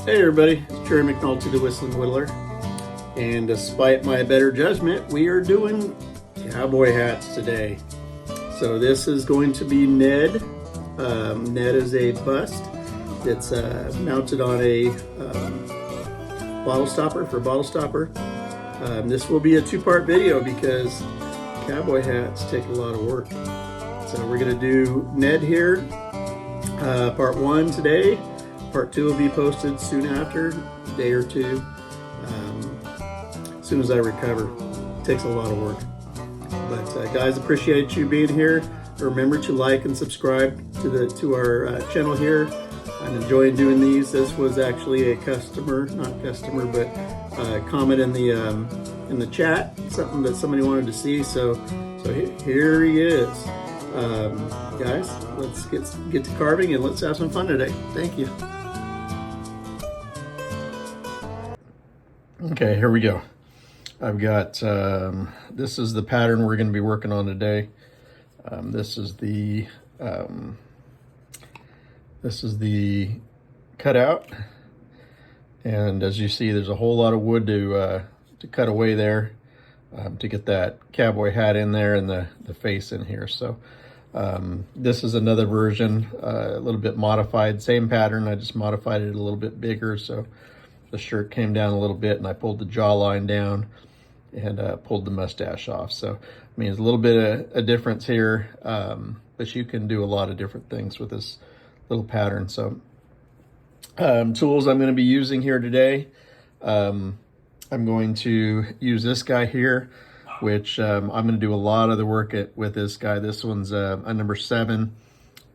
Hey everybody, it's Jerry McNulty, the Whistling Whittler, and despite my better judgment, we are doing cowboy hats today. So this is going to be Ned. Ned is a bust. It's mounted on a bottle stopper for bottle stopper. This will be a two-part video because cowboy hats take a lot of work. So we're going to do Ned here, part one today. Part two will be posted soon after, a day or two, as soon as I recover. It takes a lot of work. But guys, appreciate you being here. Remember to like and subscribe to our channel here. I'm enjoying doing these. This was actually a comment in the chat, something that somebody wanted to see. So here he is. Guys, let's get to carving and let's have some fun today. Thank you. Okay, here we go. I've got, this is the pattern we're going to be working on today. This is the cutout. And as you see, there's a whole lot of wood to cut away there to get that cowboy hat in there and the face in here. So this is another version, a little bit modified, same pattern. I just modified it a little bit bigger. So the shirt came down a little bit and I pulled the jawline down and pulled the mustache off. So, I mean, there's a little bit of a difference here, but you can do a lot of different things with this little pattern. So, tools I'm going to be using here today. I'm going to use this guy here, which I'm going to do a lot of the work with this guy. This one's a number 7.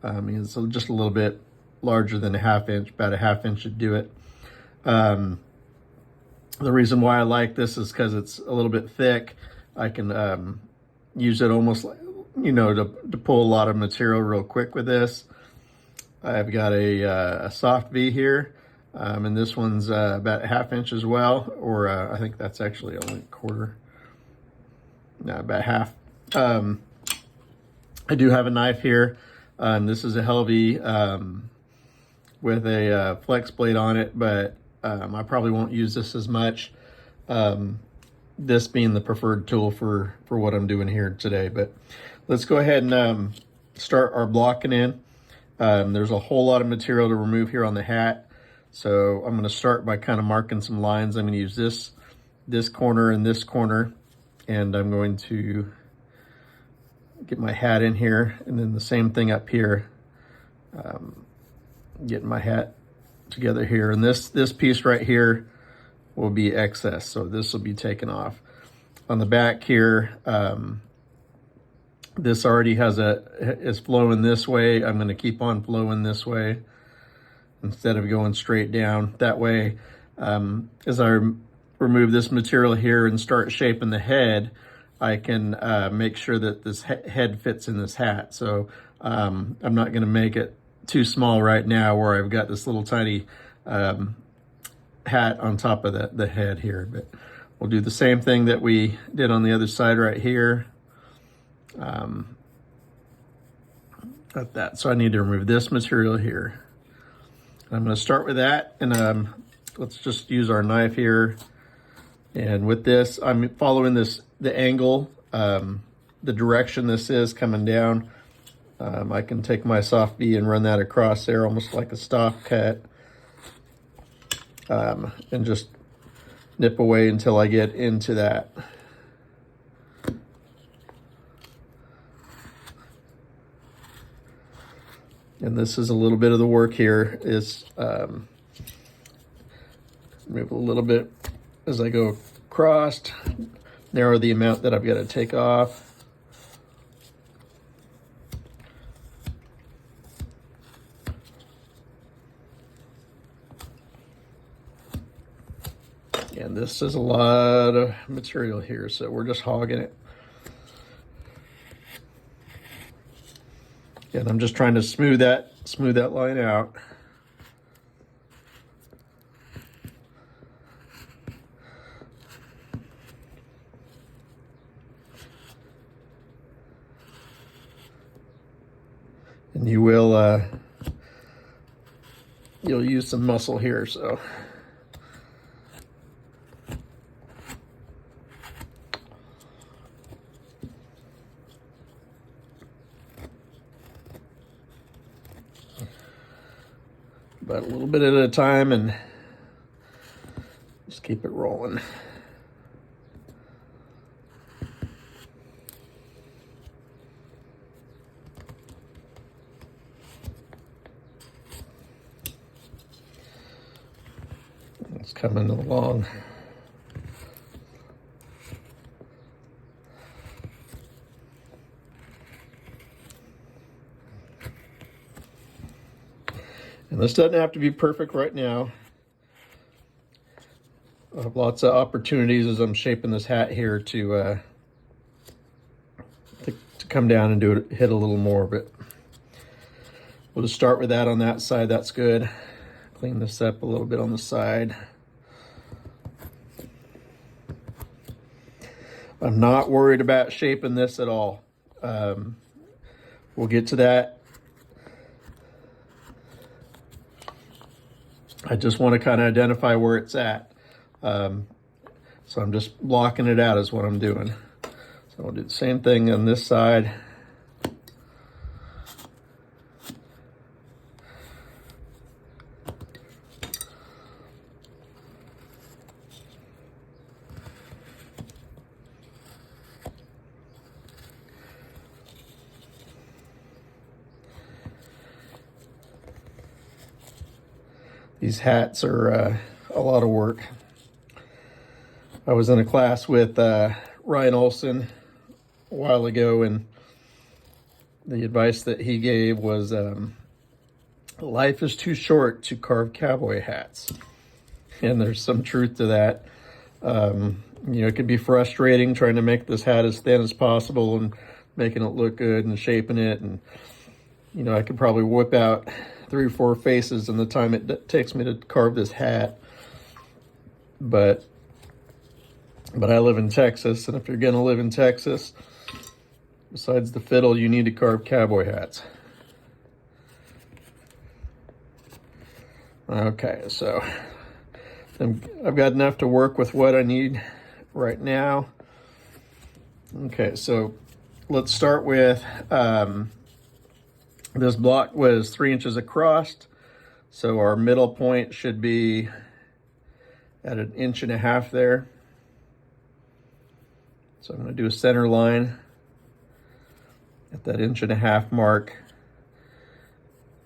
It's just a little bit larger than a ½ inch, about a ½ inch should do it. The reason why I like this is because it's a little bit thick. I can use it almost like, to pull a lot of material real quick with this. I've got a soft V here, and this one's about a ½ inch as well, or I think that's actually only a quarter. No, about half. I do have a knife here. This is a Helvy with a flex blade on it, but I probably won't use this as much, this being the preferred tool for what I'm doing here today. But let's go ahead and start our blocking in. There's a whole lot of material to remove here on the hat, so I'm going to start by kind of marking some lines. I'm going to use this corner and this corner, and I'm going to get my hat in here, and then the same thing up here, getting my hat together here. And this piece right here will be excess, so this will be taken off. On the back here, this already is flowing this way. I'm going to keep on flowing this way instead of going straight down. That way, as I remove this material here and start shaping the head, I can make sure that this head fits in this hat. So I'm not going to make it too small right now where I've got this little tiny hat on top of the head here. But we'll do the same thing that we did on the other side right here. Got that. So I need to remove this material here. I'm going to start with that, and let's just use our knife here. And with this, I'm following the angle, the direction this is coming down. I can take my soft V and run that across there almost like a stop cut, and just nip away until I get into that. And this is a little bit of the work here, is move a little bit as I go across, narrow the amount that I've got to take off. And this is a lot of material here, so we're just hogging it. And I'm just trying to smooth that line out. And you will you'll use some muscle here, so. But a little bit at a time and just keep it rolling. It's coming along. And this doesn't have to be perfect right now. I have lots of opportunities as I'm shaping this hat here to come down and hit a little more, but we'll just start with that on that side. That's good. Clean this up a little bit on the side. I'm not worried about shaping this at all. We'll get to that. I just want to kind of identify where it's at. So I'm just blocking it out is what I'm doing. So I'll do the same thing on this side. These hats are a lot of work. I was in a class with Ryan Olson a while ago, and the advice that he gave was life is too short to carve cowboy hats. And there's some truth to that. You know, it can be frustrating trying to make this hat as thin as possible and making it look good and shaping it. And, you know, I could probably whip out 3 or 4 faces in the time it takes me to carve this hat. But I live in Texas, and if you're gonna live in Texas, besides the fiddle, you need to carve cowboy hats. Okay, so I've got enough to work with what I need right now. Okay, so let's start with, this block was 3 inches across, so our middle point should be at 1.5 inches there. So I'm going to do a center line at that 1.5 inch mark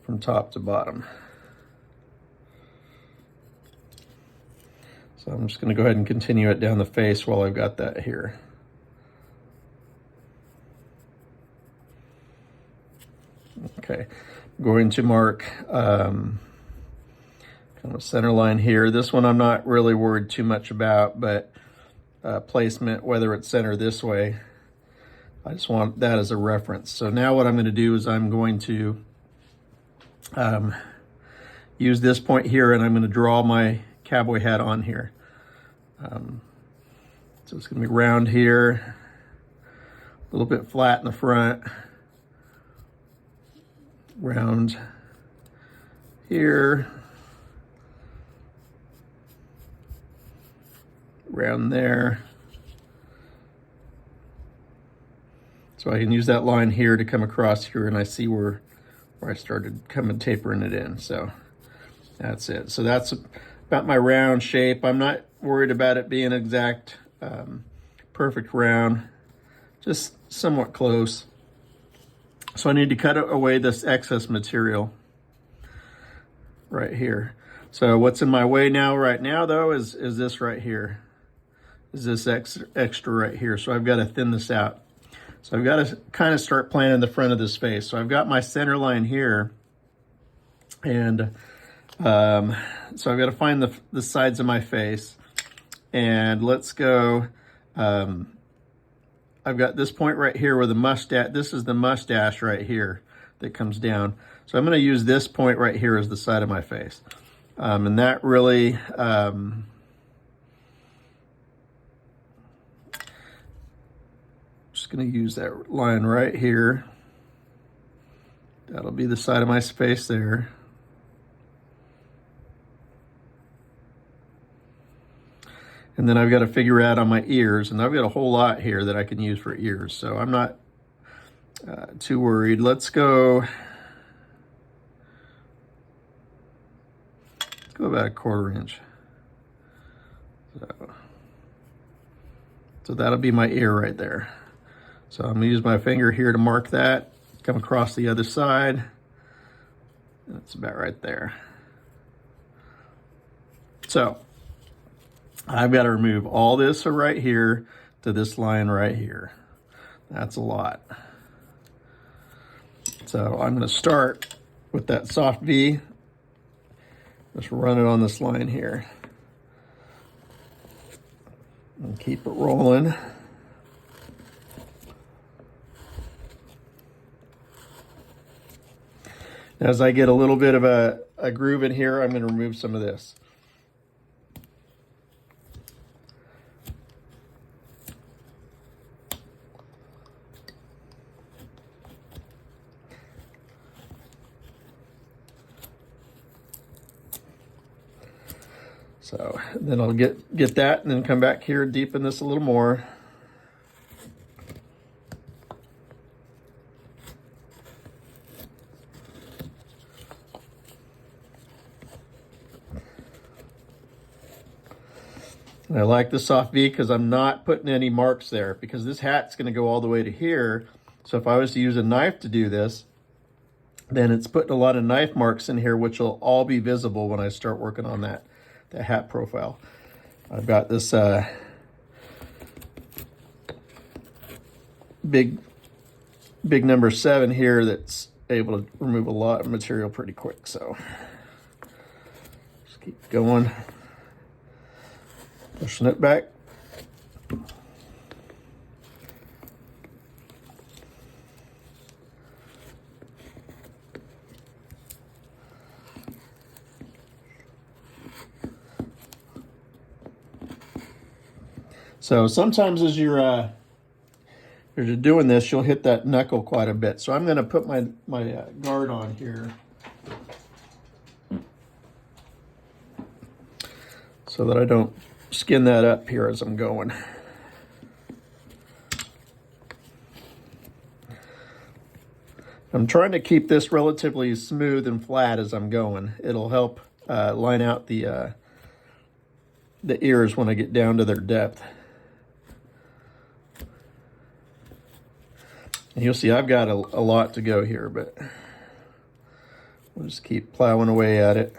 from top to bottom. So I'm just going to go ahead and continue it down the face while I've got that here. Okay, I'm going to mark kind of a center line here. This one I'm not really worried too much about, but placement, whether it's centered this way, I just want that as a reference. So now what I'm going to do is I'm going to use this point here, and I'm going to draw my cowboy hat on here. So it's going to be round here, a little bit flat in the front, round here, round there. So I can use that line here to come across here, and I see where I started tapering it in. So that's it. So that's about my round shape. I'm not worried about it being exact, perfect round, just somewhat close. So I need to cut away this excess material right here. So what's in my way now, right now though, is this right here. Is this extra right here. So I've got to thin this out. So I've got to kind of start planning the front of this face. So I've got my center line here, and so I've got to find the sides of my face, and let's go. I've got this point right here where the mustache, this is the mustache right here that comes down. So I'm going to use this point right here as the side of my face. And that really, just going to use that line right here. That'll be the side of my face there. And then I've got to figure out on my ears, and I've got a whole lot here that I can use for ears, so I'm not too worried. Let's go about a 1/4 inch. So that'll be my ear right there. So I'm gonna use my finger here to mark that, come across the other side. That's about right there. So I've got to remove all this right here to this line right here. That's a lot. So I'm going to start with that soft V. Just run it on this line here. And keep it rolling. As I get a little bit of a groove in here, I'm going to remove some of this. So then I'll get that and then come back here and deepen this a little more. And I like the soft V because I'm not putting any marks there, because this hat's going to go all the way to here. So if I was to use a knife to do this, then it's putting a lot of knife marks in here, which will all be visible when I start working on that hat profile. I've got this big number 7 here that's able to remove a lot of material pretty quick. So just keep going, pushing it back. So sometimes as you're doing this, you'll hit that knuckle quite a bit. So I'm going to put my guard on here so that I don't skin that up here as I'm going. I'm trying to keep this relatively smooth and flat as I'm going. It'll help line out the ears when I get down to their depth. And you'll see I've got a lot to go here, but we'll just keep plowing away at it.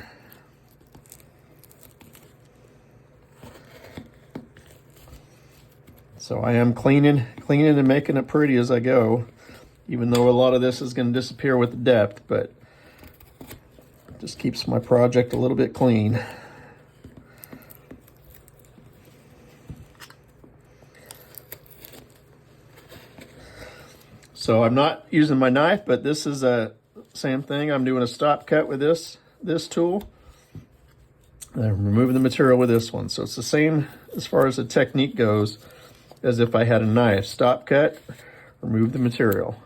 So I am cleaning and making it pretty as I go, even though a lot of this is going to disappear with the depth, but it just keeps my project a little bit clean. So I'm not using my knife, but this is a same thing. I'm doing a stop cut with this tool. And I'm removing the material with this one. So it's the same as far as the technique goes as if I had a knife. Stop cut, remove the material.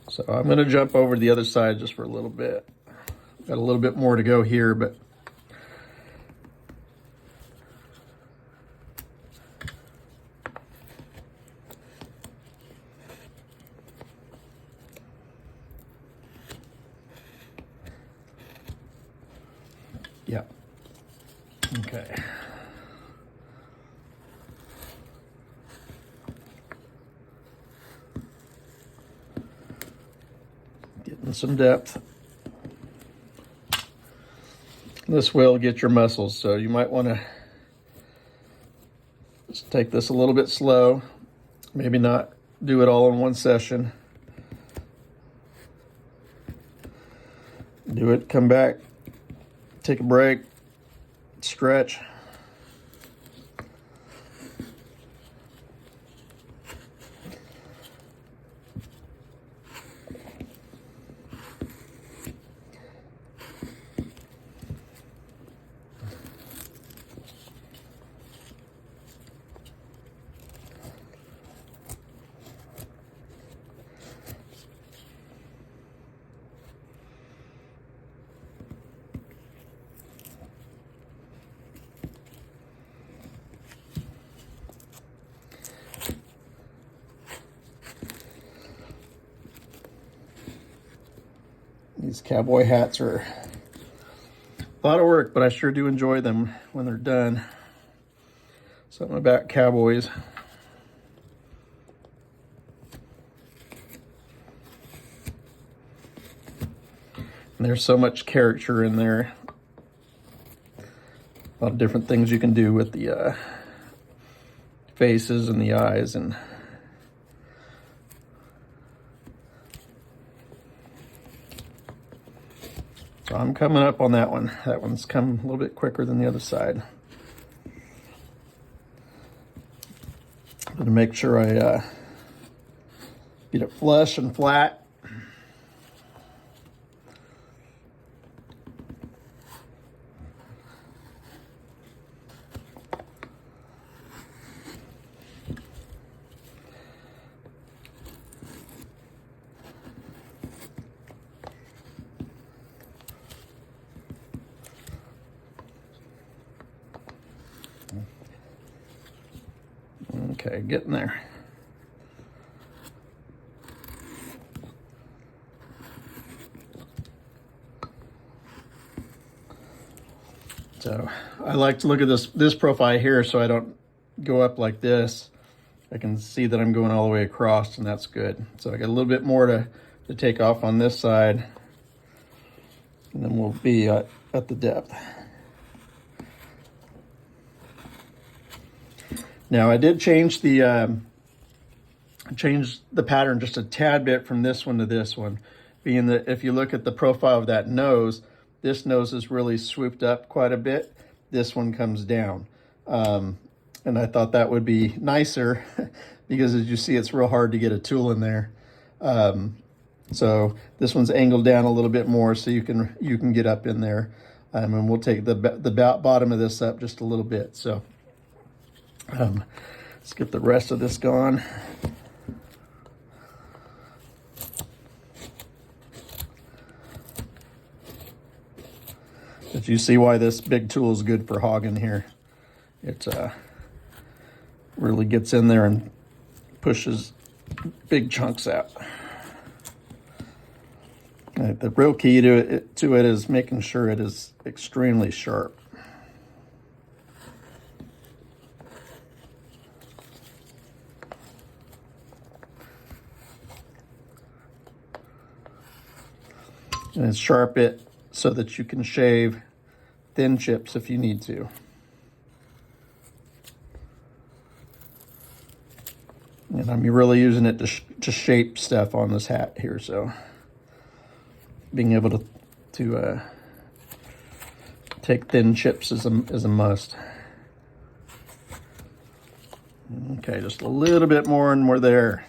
So I'm going to jump over to the other side just for a little bit. Got a little bit more to go here, but yeah. Okay. Getting some depth. This will get your muscles, so you might want to just take this a little bit slow. Maybe not do it all in one session. Do it, come back, take a break, stretch. These cowboy hats are a lot of work, but I sure do enjoy them when they're done. Something about cowboys. And there's so much character in there. A lot of different things you can do with the faces and the eyes. And so I'm coming up on that one. That one's come a little bit quicker than the other side. I'm going to make sure I get it flush and flat. Okay, getting there. So I like to look at this profile here so I don't go up like this. I can see that I'm going all the way across, and that's good. So I got a little bit more to take off on this side, and then we'll be at the depth. Now I did change the pattern just a tad bit from this one to this one, being that if you look at the profile of that nose, this nose is really swooped up quite a bit. This one comes down. And I thought that would be nicer because as you see, it's real hard to get a tool in there. So this one's angled down a little bit more so you can get up in there. And we'll take the bottom of this up just a little bit. So let's get the rest of this going. But you see why this big tool is good for hogging here. It really gets in there and pushes big chunks out. The real key to it is making sure it is extremely sharp. And it's sharp it so that you can shave thin chips if you need to. And I'm really using it to shape stuff on this hat here, so being able to take thin chips is a must. Okay, just a little bit more and we're there.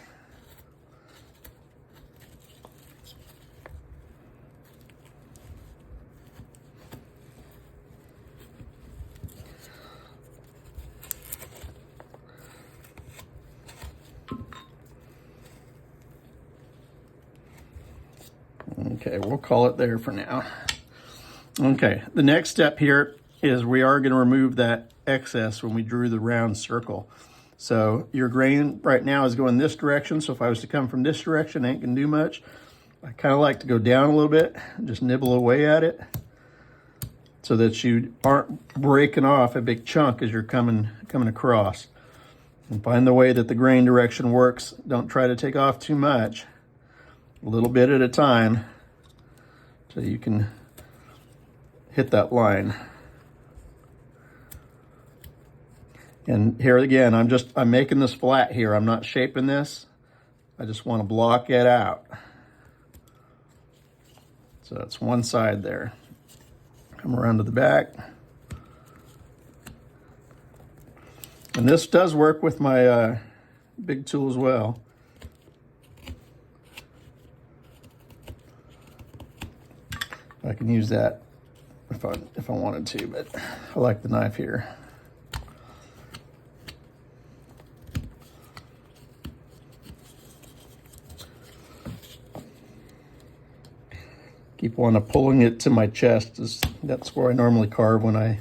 Okay, we'll call it there for now. Okay, the next step here is we are going to remove that excess when we drew the round circle. So your grain right now is going this direction, so if I was to come from this direction, I ain't going to do much. I kind of like to go down a little bit, just nibble away at it so that you aren't breaking off a big chunk as you're coming across. And find the way that the grain direction works. Don't try to take off too much. A little bit at a time so you can hit that line. And here again, I'm making this flat here. I'm not shaping this. I just want to block it out. So that's one side there. Come around to the back. And this does work with my big tool as well. I can use that if I wanted to, but I like the knife here. Keep on pulling it to my chest. That's where I normally carve when I'm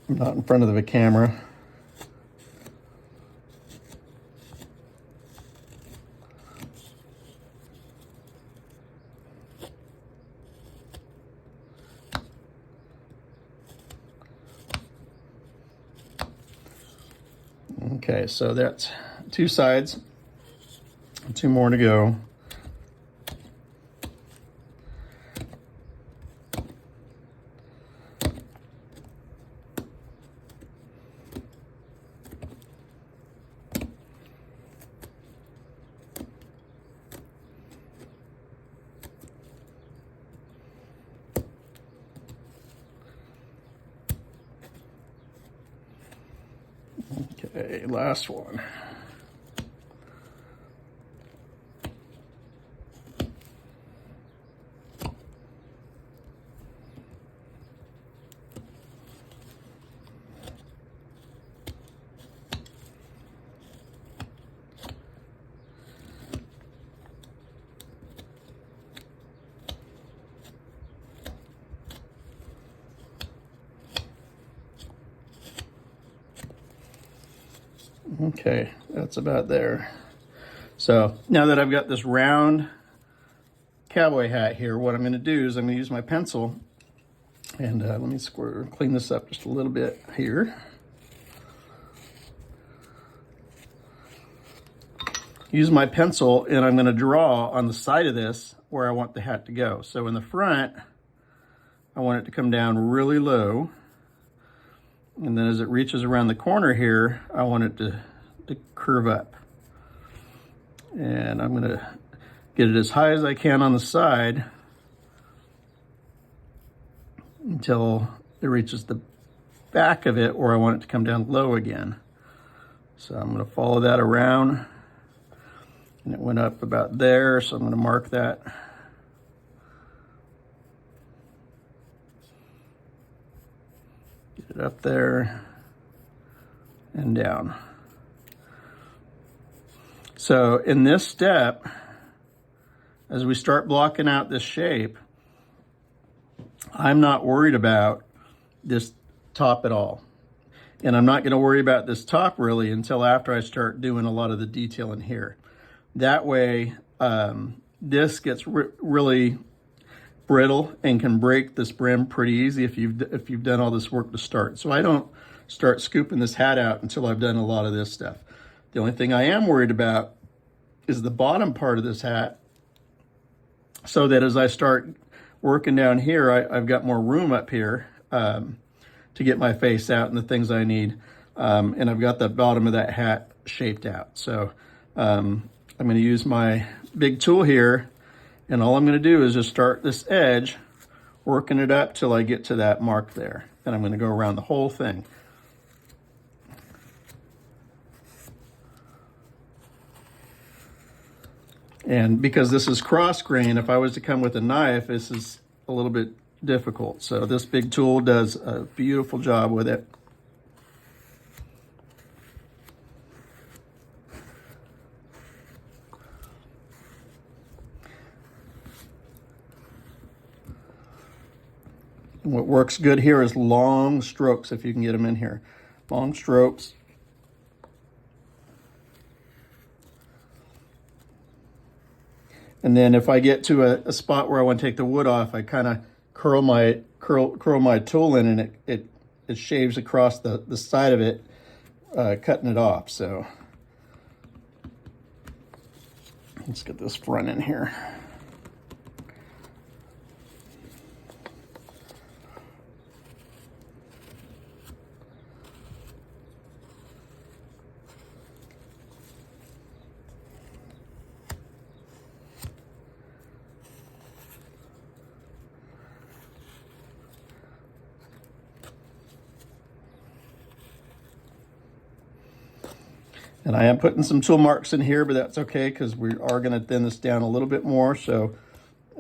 not in front of the camera. Okay, so that's 2 sides, 2 more to go. Okay, last one. Okay, that's about there. So now that I've got this round cowboy hat here, what I'm going to do is I'm going to use my pencil and let me clean this up just a little bit here. Use my pencil and I'm going to draw on the side of this where I want the hat to go. So in the front, I want it to come down really low. And then as it reaches around the corner here, I want it to curve up. And I'm going to get it as high as I can on the side until it reaches the back of it, or I want it to come down low again. So I'm going to follow that around. And it went up about there, so I'm going to mark that. Get it up there and down. So in this step, as we start blocking out this shape, I'm not worried about this top at all. And I'm not going to worry about this top really until after I start doing a lot of the detail in here. That way, this gets really brittle and can break this brim pretty easy if you've done all this work to start. So I don't start scooping this hat out until I've done a lot of this stuff. The only thing I am worried about is the bottom part of this hat, so that as I start working down here, I've got more room up here to get my face out and the things I need. And I've got the bottom of that hat shaped out. So I'm going to use my big tool here, and all I'm going to do is just start this edge, working it up till I get to that mark there. And I'm going to go around the whole thing. And because this is cross grain, if I was to come with a knife, this is a little bit difficult. So this big tool does a beautiful job with it. And what works good here is long strokes, if you can get them in here. Long strokes. And then if I get to a spot where I want to take the wood off, I kind of curl my tool in, and it shaves across the side of it, cutting it off. So let's get this front in here. And I am putting some tool marks in here, but that's okay because we are going to thin this down a little bit more. So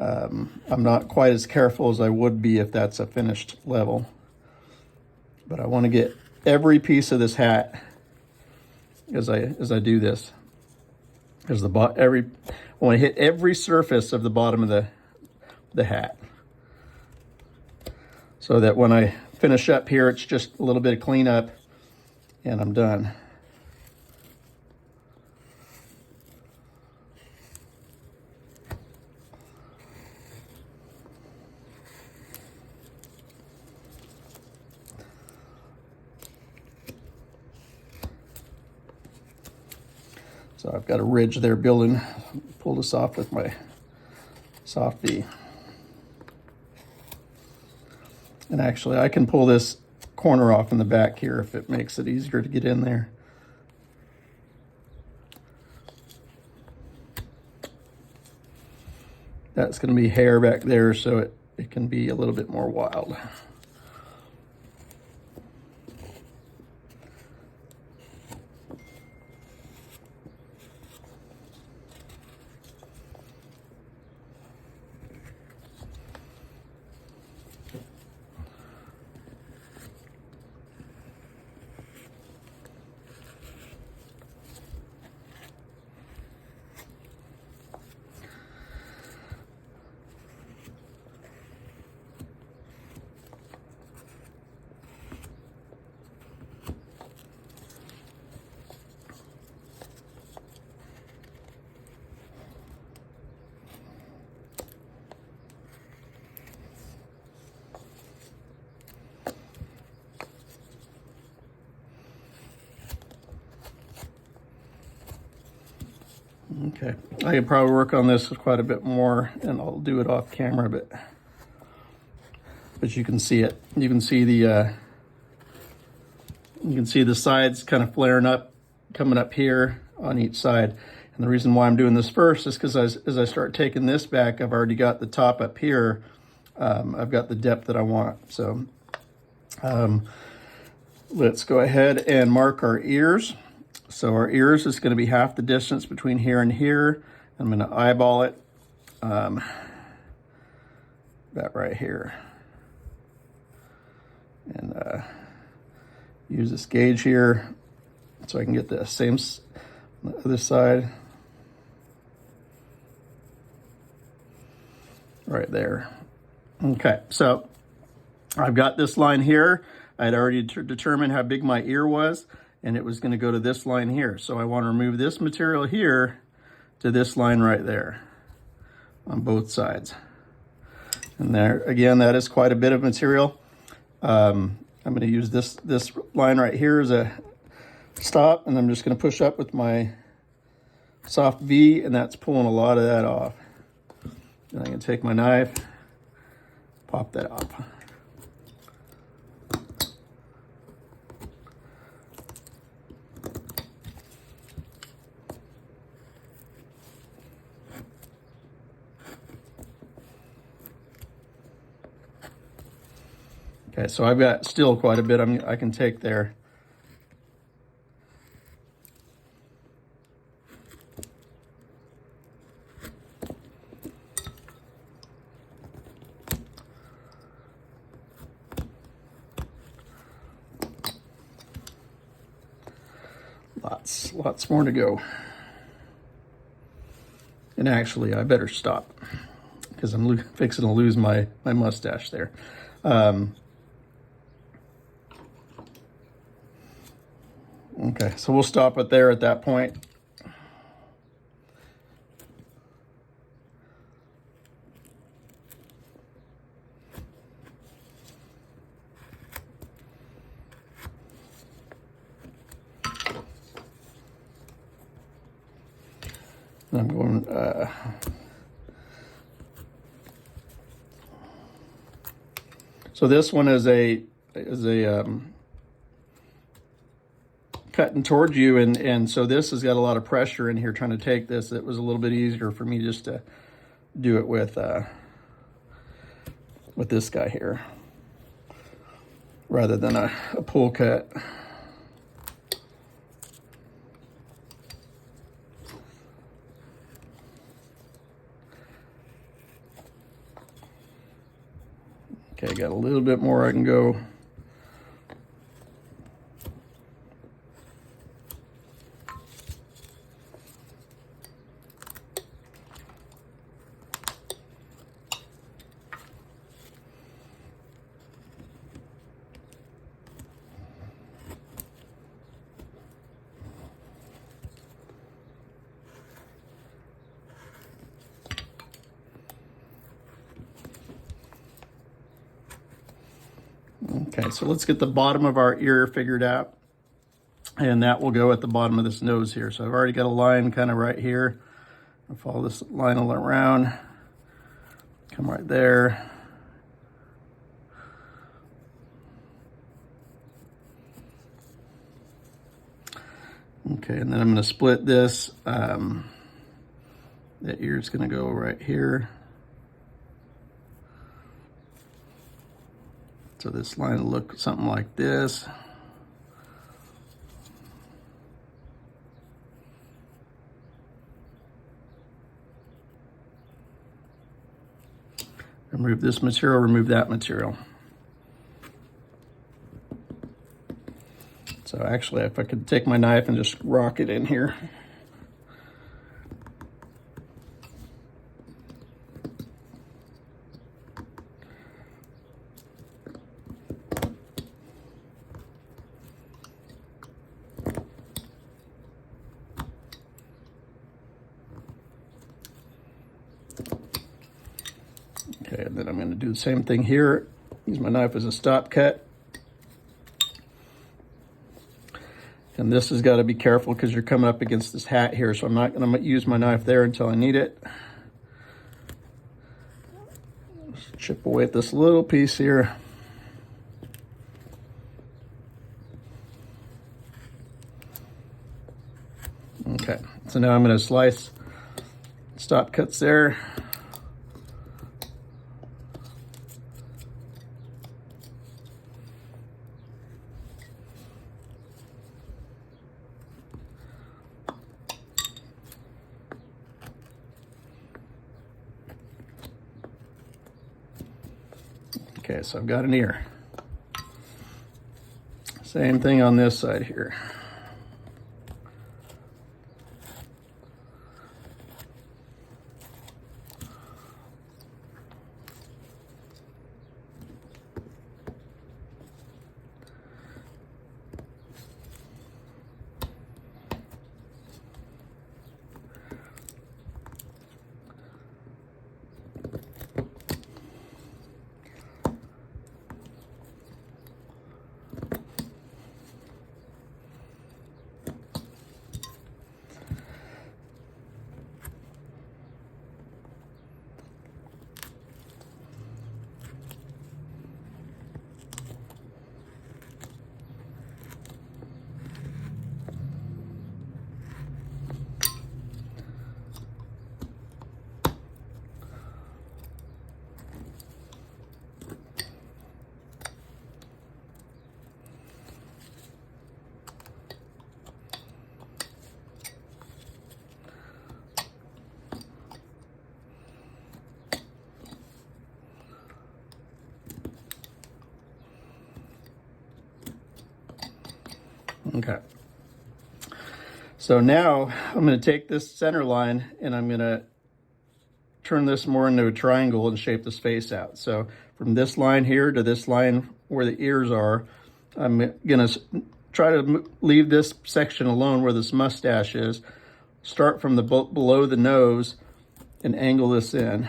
I'm not quite as careful as I would be if that's a finished level. But I want to get every piece of this hat as I do this. Because I want to hit every surface of the bottom of the hat, so that when I finish up here, it's just a little bit of cleanup, and I'm done. So I've got a ridge there building. Pull this off with my soft V. And actually I can pull this corner off in the back here if it makes it easier to get in there. That's going to be hair back there, so it can be a little bit more wild. Okay, I can probably work on this quite a bit more, and I'll do it off camera, but you can see it. You can see the sides kind of flaring up, coming up here on each side. And the reason why I'm doing this first is because as I start taking this back, I've already got the top up here. I've got the depth that I want. So let's go ahead and mark our ears. So our ears is going to be half the distance between here and here. I'm going to eyeball it, that right here. And use this gauge here so I can get the same on the other side. Right there. Okay, so I've got this line here. I had already determined how big my ear was, and it was going to go to this line here. So I want to remove this material here to this line right there on both sides. And there, again, that is quite a bit of material. I'm going to use this line right here as a stop, and I'm just going to push up with my soft V, and that's pulling a lot of that off. And I can take my knife, pop that off. Okay, so I've got still quite a bit I can take there. Lots more to go. And actually, I better stop because I'm fixing to lose my mustache there. Okay, so we'll stop it there at that point. I'm going, so this one is a cutting towards you, and so this has got a lot of pressure in here trying to take this. It was a little bit easier for me just to do it with this guy here rather than a pull cut. Okay, got a little bit more I can go. Okay, so let's get the bottom of our ear figured out. and that will go at the bottom of this nose here. So I've already got a line kind of right here. I'll follow this line all around, come right there. Okay, and then I'm going to split this. That ear's going to go right here. So this line will look something like this. Remove this material, remove that material. So actually, if I could take my knife and just rock it in here. Okay, and then I'm going to do the same thing here. Use my knife as a stop cut. And this has got to be careful because you're coming up against this hat here, so I'm not going to use my knife there until I need it. Just chip away at this little piece here. Okay, so now I'm going to slice stop cuts there. Okay, so I've got an ear. Same thing on this side here. Okay. So now I'm going to take this center line and I'm going to turn this more into a triangle and shape this face out. So from this line here to this line where the ears are, I'm going to try to leave this section alone where this mustache is. Start from the below the nose and angle this in.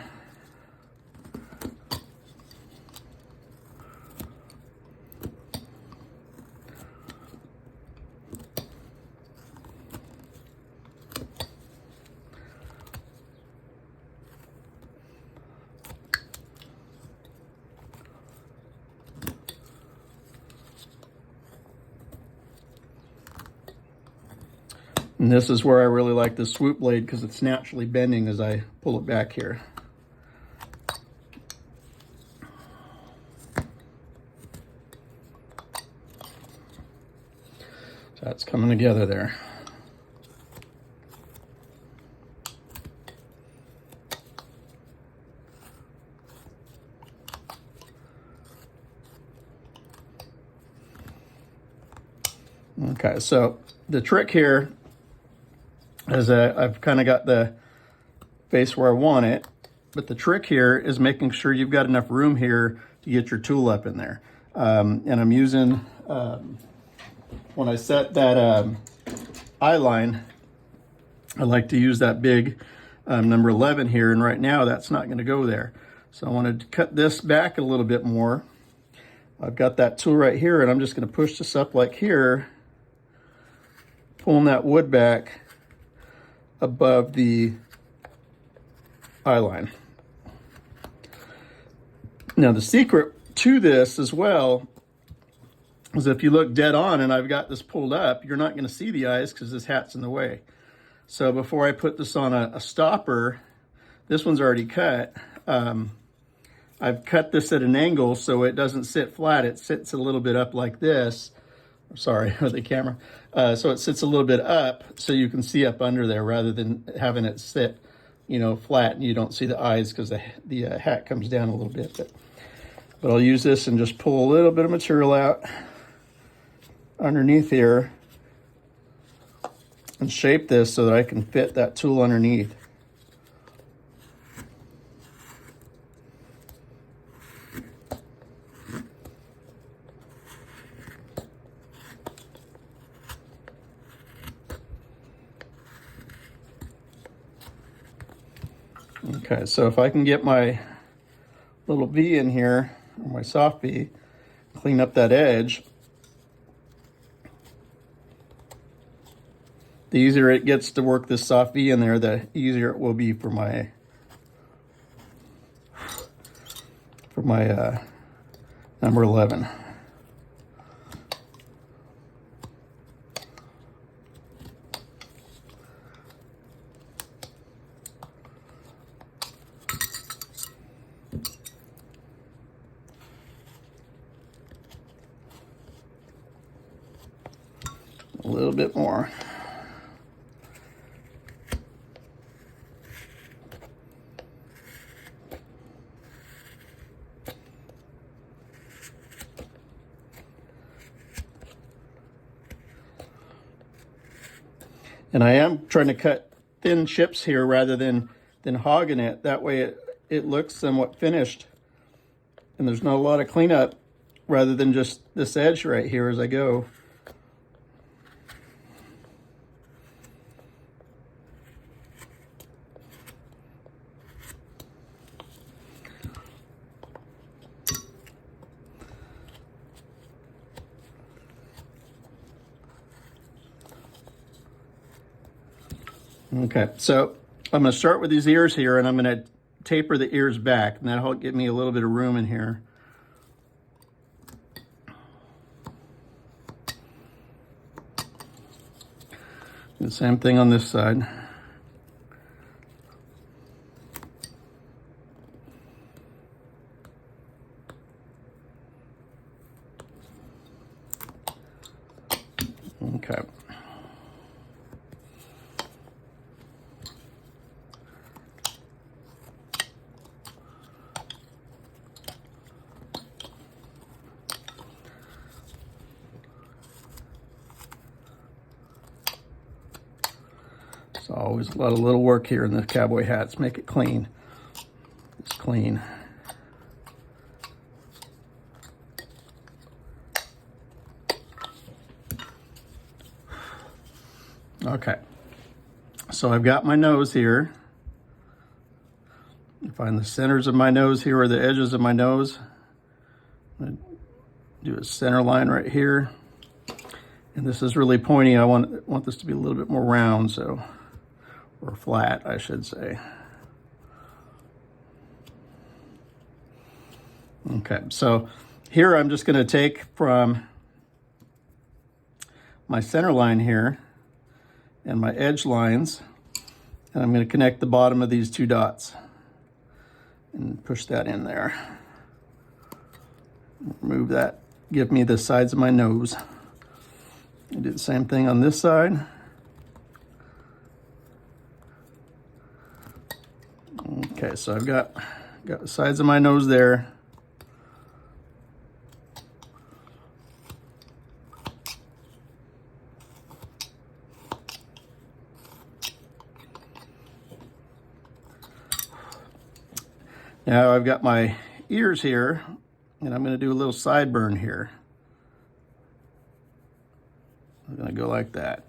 And this is where I really like the swoop blade because it's naturally bending as I pull it back here. So that's coming together there. Okay, so the trick here is I've kind of got the face where I want it, but the trick here is making sure you've got enough room here to get your tool up in there. And I'm using, when I set that eye line, I like to use that big number 11 here, and right now that's not going to go there. So I wanted to cut this back a little bit more. I've got that tool right here, and I'm just going to push this up like here, pulling that wood back above the eye line. Now the secret to this as well is if you look dead on and I've got this pulled up, you're not going to see the eyes because this hat's in the way. So before I put this on a stopper, this one's already cut. I've cut this at an angle so it doesn't sit flat. It sits a little bit up like this. Sorry, with the camera. So it sits a little bit up so you can see up under there rather than having it sit, you know, flat and you don't see the eyes because the hat comes down a little bit. But I'll use this and just pull a little bit of material out underneath here and shape this so that I can fit that tool underneath. Okay, so if I can get my little V in here, or my soft V, clean up that edge, the easier it gets to work this soft V in there, the easier it will be for my number 11. A little bit more. And I am trying to cut thin chips here rather than hogging it. That way it looks somewhat finished. And there's not a lot of cleanup rather than just this edge right here as I go. Okay, so I'm going to start with these ears here, and I'm going to taper the ears back, and that'll give me a little bit of room in here. The same thing on this side. Okay. So always a lot of little work here in the cowboy hats. Make it clean. It's clean. Okay. So I've got my nose here. Find the centers of my nose here, or the edges of my nose. I'm gonna do a center line right here. And this is really pointy. I want this to be a little bit more round, so, or flat, I should say. Okay, so here I'm just going to take from my center line here and my edge lines, and I'm going to connect the bottom of these two dots and push that in there. Remove that, give me the sides of my nose. I do the same thing on this side. Okay, so I've got the sides of my nose there. Now I've got my ears here, and I'm going to do a little sideburn here. I'm going to go like that.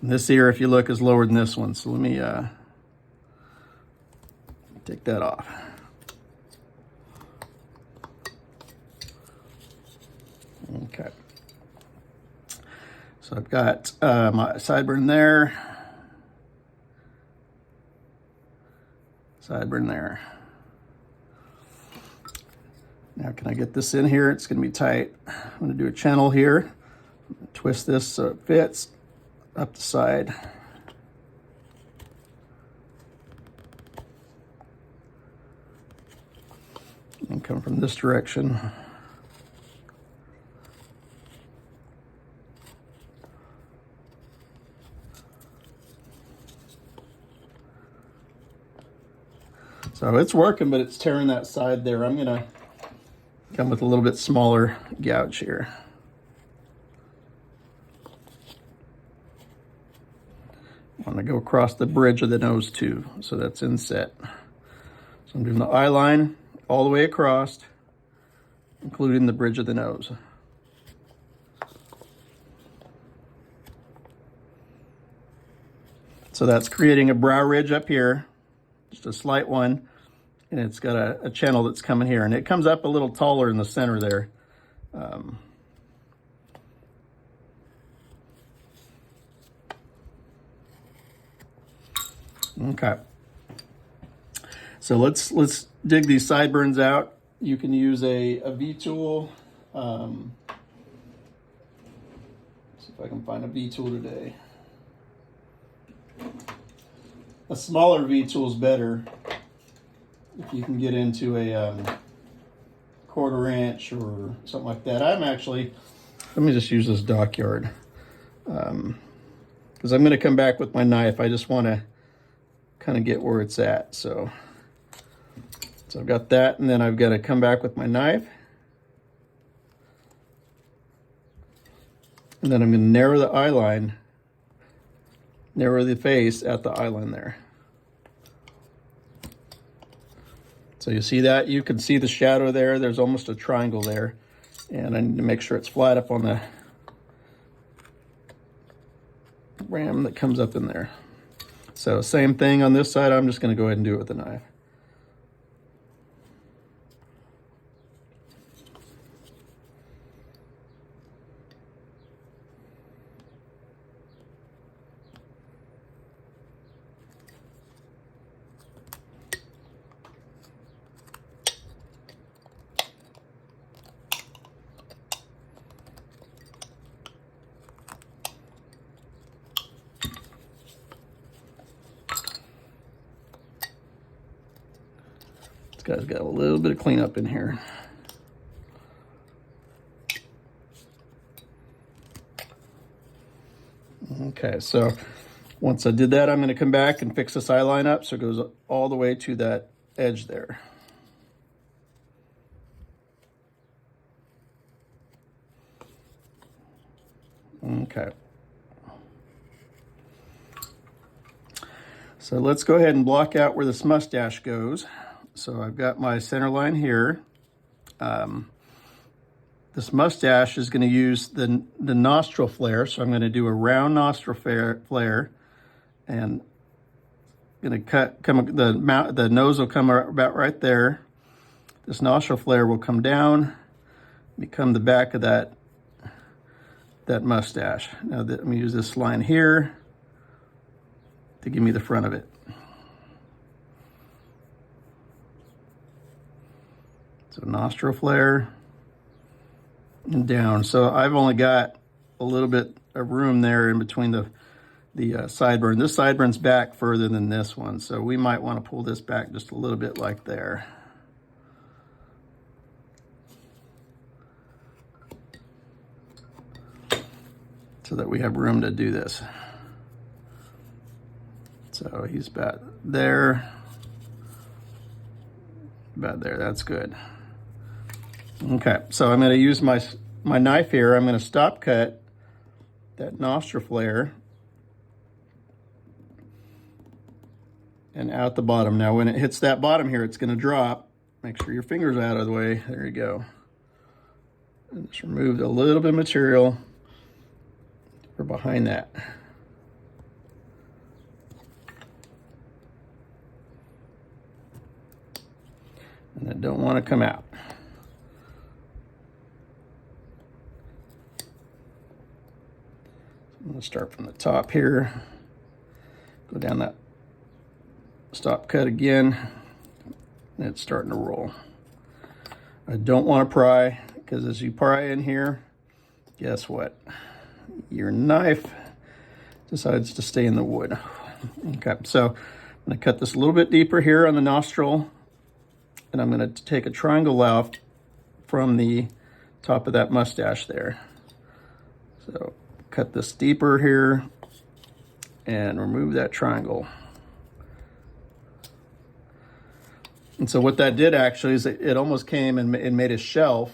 And this ear, if you look, is lower than this one. So let me take that off. Okay. So I've got my sideburn there, sideburn there. Now can I get this in here? It's gonna be tight. I'm gonna do a channel here. Twist this so it fits up the side. And come from this direction. So it's working, but it's tearing that side there. I'm gonna come with a little bit smaller gouge here. I'm gonna go across the bridge of the nose too, so that's inset. So I'm doing the eye line all the way across, including the bridge of the nose. So that's creating a brow ridge up here, just a slight one, and it's got a channel that's coming here, and it comes up a little taller in the center there. Okay. So let's dig these sideburns out. You can use a V-tool. See if I can find a V-tool today. A smaller V-tool is better if you can get into a 1/4 inch or something like that. Let me just use this dockyard. Because I'm going to come back with my knife. I just want to kind of get where it's at. So I've got that, and then I've got to come back with my knife. And then I'm going to narrow the eye line, narrow the face at the eye line there. So you see that? You can see the shadow there. There's almost a triangle there. And I need to make sure it's flat up on the ram that comes up in there. So same thing on this side. I'm just going to go ahead and do it with the knife. This guy's got a little bit of cleanup in here. Okay, so once I did that, I'm going to come back and fix this eye line up so it goes all the way to that edge there. Okay. So let's go ahead and block out where this mustache goes. So I've got my center line here. This mustache is going to use the nostril flare. So I'm going to do a round nostril flare, and going to the nose will come about right there. This nostril flare will come down, become the back of that mustache. Now let me use this line here to give me the front of it. So nostril flare and down. So I've only got a little bit of room there in between the sideburn. This sideburns back further than this one, so we might want to pull this back just a little bit like there. So that we have room to do this. So he's about there. About there, that's good. Okay, so I'm going to use my knife here. I'm going to stop cut that nostril flare and out the bottom. Now when it hits that bottom here, it's going to drop. Make sure your finger's out of the way. There you go. And just removed a little bit of material for behind that. And I don't want to come out. gonna start from the top here, go down that stop cut again, and it's starting to roll. I don't want to pry, because as you pry in here, guess what? Your knife decides to stay in the wood. Okay, so I'm going to cut this a little bit deeper here on the nostril, and I'm going to take a triangle out from the top of that mustache there. So cut this deeper here and remove that triangle. And so what that did actually is it almost came and made a shelf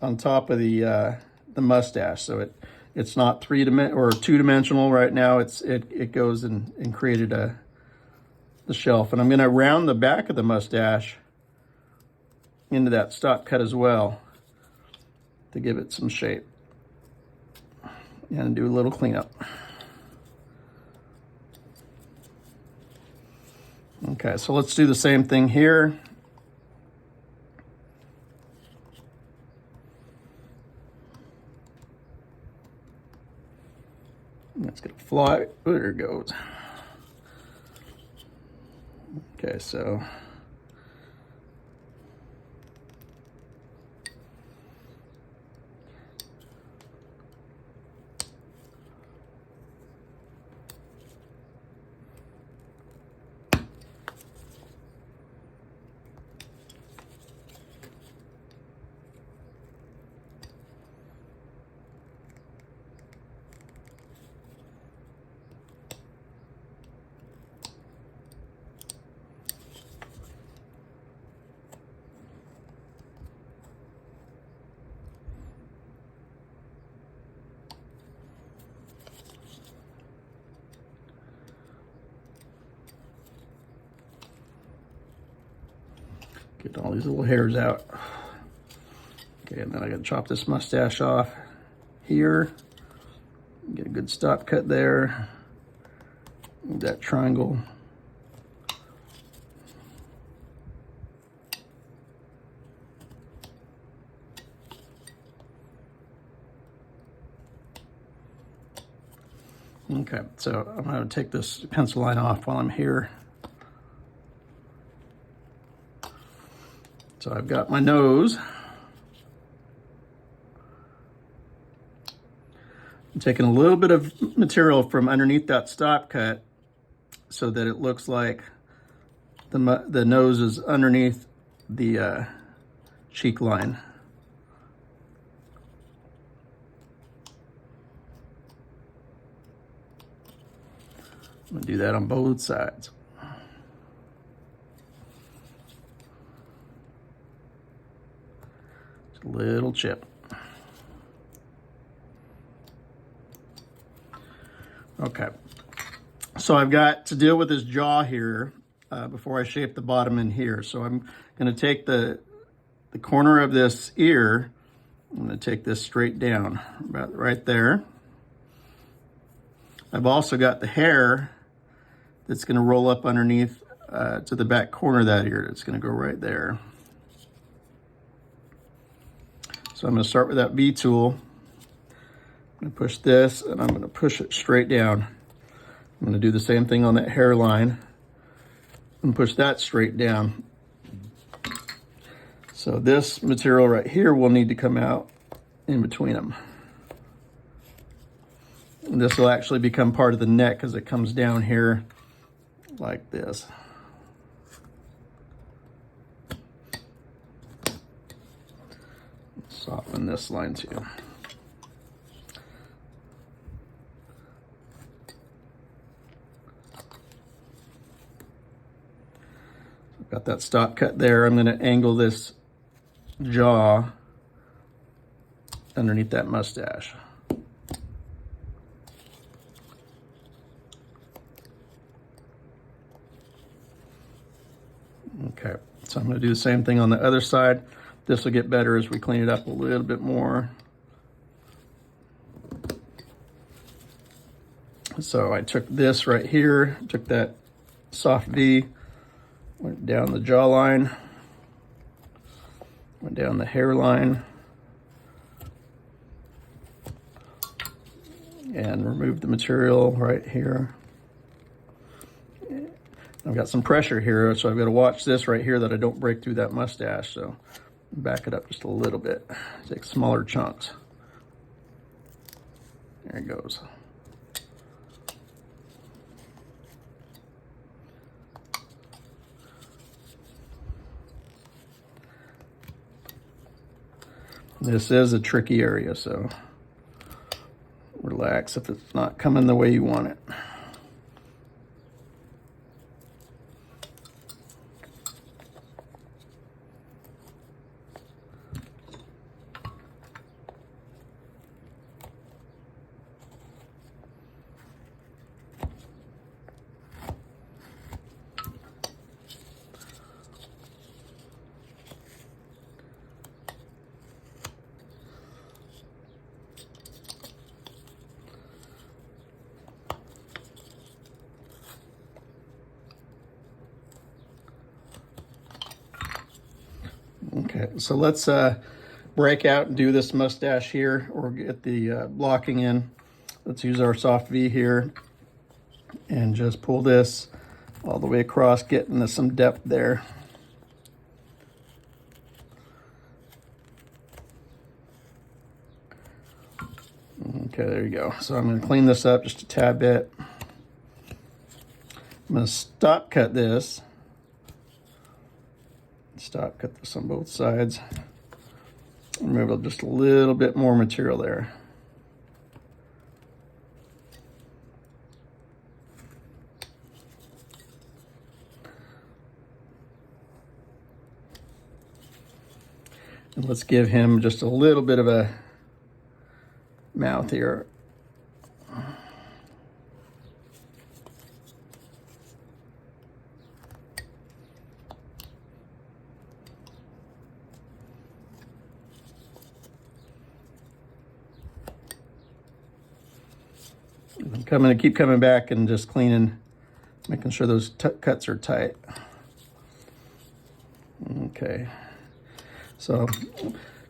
on top of the mustache. So it's not two-dimensional right now. It goes and created the shelf. And I'm going to round the back of the mustache into that stop cut as well to give it some shape and do a little cleanup. Okay, so let's do the same thing here. That's gonna fly. Oh, there it goes. Okay, so get all these little hairs out. Okay, and then I gotta chop this mustache off here. Get a good stop cut there. Move that triangle. Okay, so I'm gonna take this pencil line off while I'm here. So I've got my nose. I'm taking a little bit of material from underneath that stop cut so that it looks like the nose is underneath the cheek line. I'm gonna do that on both sides. Just a little chip. Okay, so I've got to deal with this jaw here before I shape the bottom in here. So I'm going to take the corner of this ear, I'm going to take this straight down, about right there. I've also got the hair that's going to roll up underneath to the back corner of that ear. It's going to go right there. So I'm going to start with that V tool. I'm going to push this and I'm going to push it straight down. I'm going to do the same thing on that hairline and push that straight down. So this material right here will need to come out in between them. And this will actually become part of the neck as it comes down here like this. Soften this line too. Got that stop cut there. I'm going to angle this jaw underneath that mustache. Okay, so I'm going to do the same thing on the other side. This will get better as we clean it up a little bit more. So I took this right here, took that soft V, went down the jawline, went down the hairline, and remove the material right here. I've got some pressure here, so I've got to watch this right here that I don't break through that mustache. So back it up just a little bit. Take smaller chunks. There it goes. This is a tricky area, so relax if it's not coming the way you want it. Okay, so let's break out and do this mustache here, or get the blocking in. Let's use our soft V here and just pull this all the way across, getting some depth there. Okay, there you go. So I'm going to clean this up just a tad bit. I'm going to stop cut this. Stop cut this on both sides. Remove just a little bit more material there. And let's give him just a little bit of a mouth here. I'm keep coming back and just cleaning, making sure those cuts are tight. Okay, so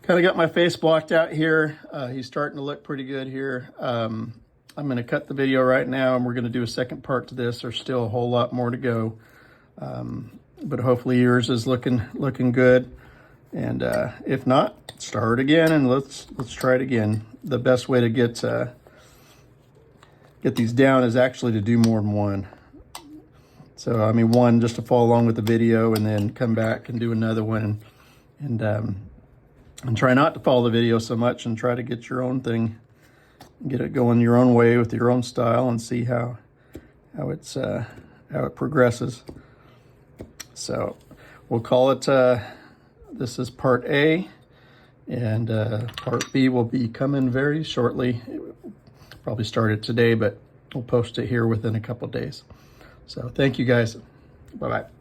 kind of got my face blocked out here. He's starting to look pretty good here. I'm going to cut the video right now, and we're going to do a second part to this. There's still a whole lot more to go, but hopefully yours is looking good. And if not, start again and let's try it again. The best way to get these down is actually to do more than one. So I mean, one just to follow along with the video, and then come back and do another one, and try not to follow the video so much, and try to get your own thing, get it going your own way with your own style, and see how it progresses. So we'll call it. This is part A, and part B will be coming very shortly. Probably started today, but we'll post it here within a couple days. So thank you guys. Bye-bye.